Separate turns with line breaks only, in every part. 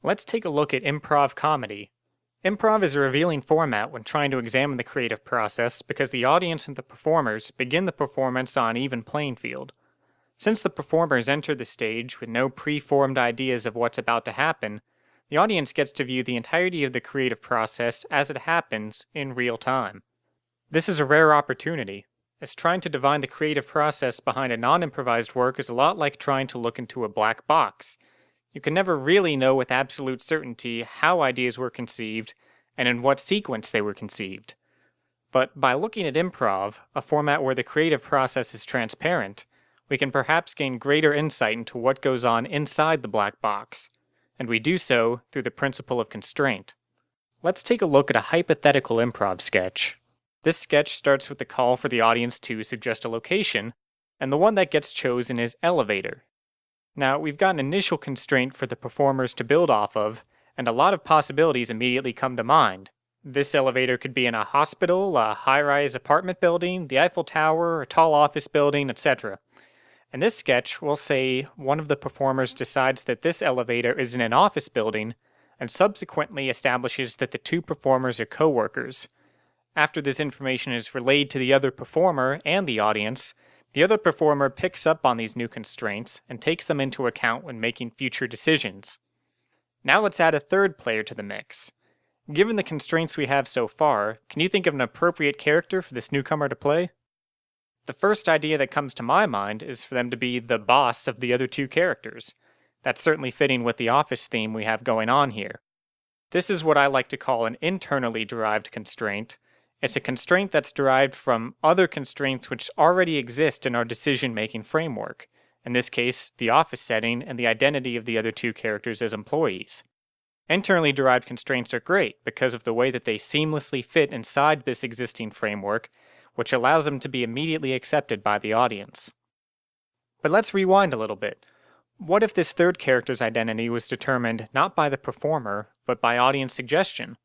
Let's take a look at improv comedy. Improv is a revealing format when trying to examine the creative process because the audience and the performers begin the performance on an even playing field. Since the performers enter the stage with no pre-formed ideas of what's about to happen, the audience gets to view the entirety of the creative process as it happens in real time. This is a rare opportunity, as trying to divine the creative process behind a non-improvised work is a lot like trying to look into a black box. You can never really know with absolute certainty how ideas were conceived and in what sequence they were conceived. But by looking at improv, a format where the creative process is transparent, we can perhaps gain greater insight into what goes on inside the black box, and we do so through the principle of constraint. Let's take a look at a hypothetical improv sketch. This sketch starts with the call for the audience to suggest a location, and the one that gets chosen is elevator. Now, we've got an initial constraint for the performers to build off of, and a lot of possibilities immediately come to mind. This elevator could be in a hospital, a high-rise apartment building, the Eiffel Tower, a tall office building, etc. In this sketch, we'll say one of the performers decides that this elevator is in an office building, and subsequently establishes that the two performers are co-workers. After this information is relayed to the other performer and the audience, the other performer picks up on these new constraints and takes them into account when making future decisions. Now let's add a third player to the mix. Given the constraints we have so far, can you think of an appropriate character for this newcomer to play? The first idea that comes to my mind is for them to be the boss of the other two characters. That's certainly fitting with the office theme we have going on here. This is what I like to call an internally derived constraint. It's a constraint that's derived from other constraints which already exist in our decision-making framework, in this case, the office setting and the identity of the other two characters as employees. Internally derived constraints are great because of the way that they seamlessly fit inside this existing framework, which allows them to be immediately accepted by the audience. But let's rewind a little bit. What if this third character's identity was determined not by the performer, but by audience suggestion?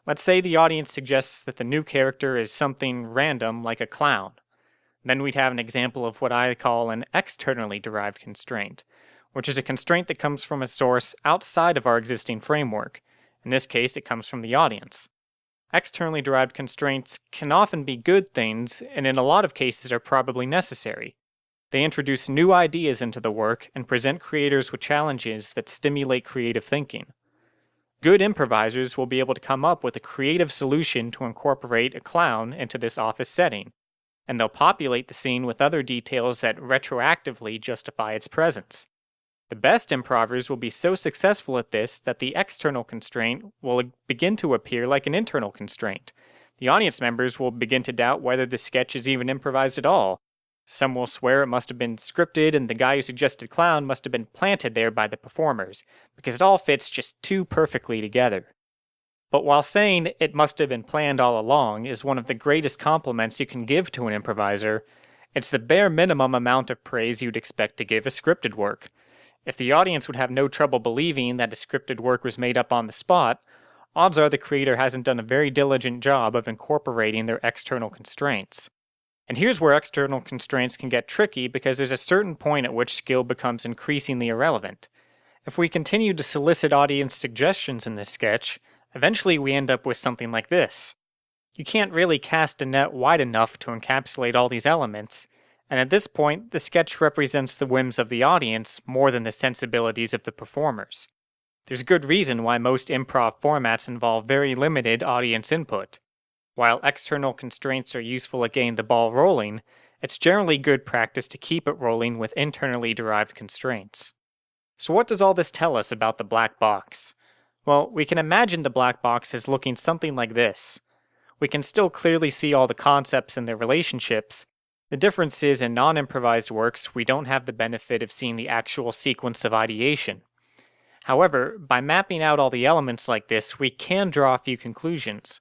Let's say the audience suggests that the new character is something random like a clown. Then we'd have an example of what I call an externally derived constraint, which is a constraint that comes from a source outside of our existing framework. In this case, it comes from the audience. Externally derived constraints can often be good things, and in a lot of cases are probably necessary. They introduce new ideas into the work and present creators with challenges that stimulate creative thinking. Good improvisers will be able to come up with a creative solution to incorporate a clown into this office setting, and they'll populate the scene with other details that retroactively justify its presence. The best improvers will be so successful at this that the external constraint will begin to appear like an internal constraint. The audience members will begin to doubt whether the sketch is even improvised at all. Some will swear it must have been scripted and the guy who suggested clown must have been planted there by the performers, because it all fits just too perfectly together. But while saying it must have been planned all along is one of the greatest compliments you can give to an improviser, it's the bare minimum amount of praise you'd expect to give a scripted work. If the audience would have no trouble believing that a scripted work was made up on the spot, odds are the creator hasn't done a very diligent job of incorporating their external constraints. And here's where external constraints can get tricky because there's a certain point at which skill becomes increasingly irrelevant. If we continue to solicit audience suggestions in this sketch, eventually we end up with something like this. You can't really cast a net wide enough to encapsulate all these elements, and at this point, the sketch represents the whims of the audience more than the sensibilities of the performers. There's good reason why most improv formats involve very limited audience input. While external constraints are useful at getting the ball rolling, it's generally good practice to keep it rolling with internally derived constraints. So what does all this tell us about the black box? Well, we can imagine the black box as looking something like this. We can still clearly see all the concepts and their relationships. The difference is in non-improvised works, we don't have the benefit of seeing the actual sequence of ideation. However, by mapping out all the elements like this, we can draw a few conclusions.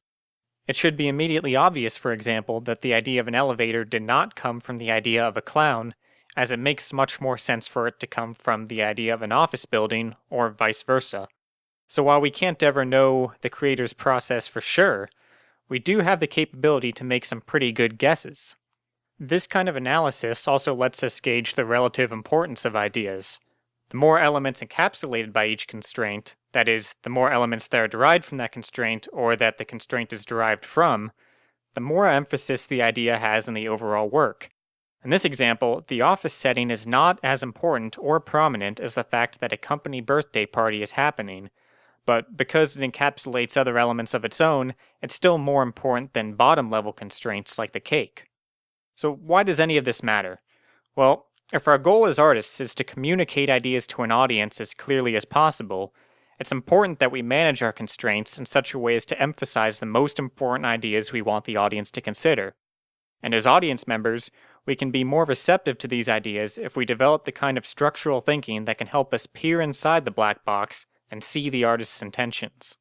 It should be immediately obvious, for example, that the idea of an elevator did not come from the idea of a clown, as it makes much more sense for it to come from the idea of an office building, or vice versa. So while we can't ever know the creator's process for sure, we do have the capability to make some pretty good guesses. This kind of analysis also lets us gauge the relative importance of ideas. The more elements encapsulated by each constraint, that is, the more elements that are derived from that constraint or that the constraint is derived from, the more emphasis the idea has in the overall work. In this example, the office setting is not as important or prominent as the fact that a company birthday party is happening, but because it encapsulates other elements of its own, it's still more important than bottom-level constraints like the cake. So why does any of this matter? Well, if our goal as artists is to communicate ideas to an audience as clearly as possible, it's important that we manage our constraints in such a way as to emphasize the most important ideas we want the audience to consider. And as audience members, we can be more receptive to these ideas if we develop the kind of structural thinking that can help us peer inside the black box and see the artist's intentions.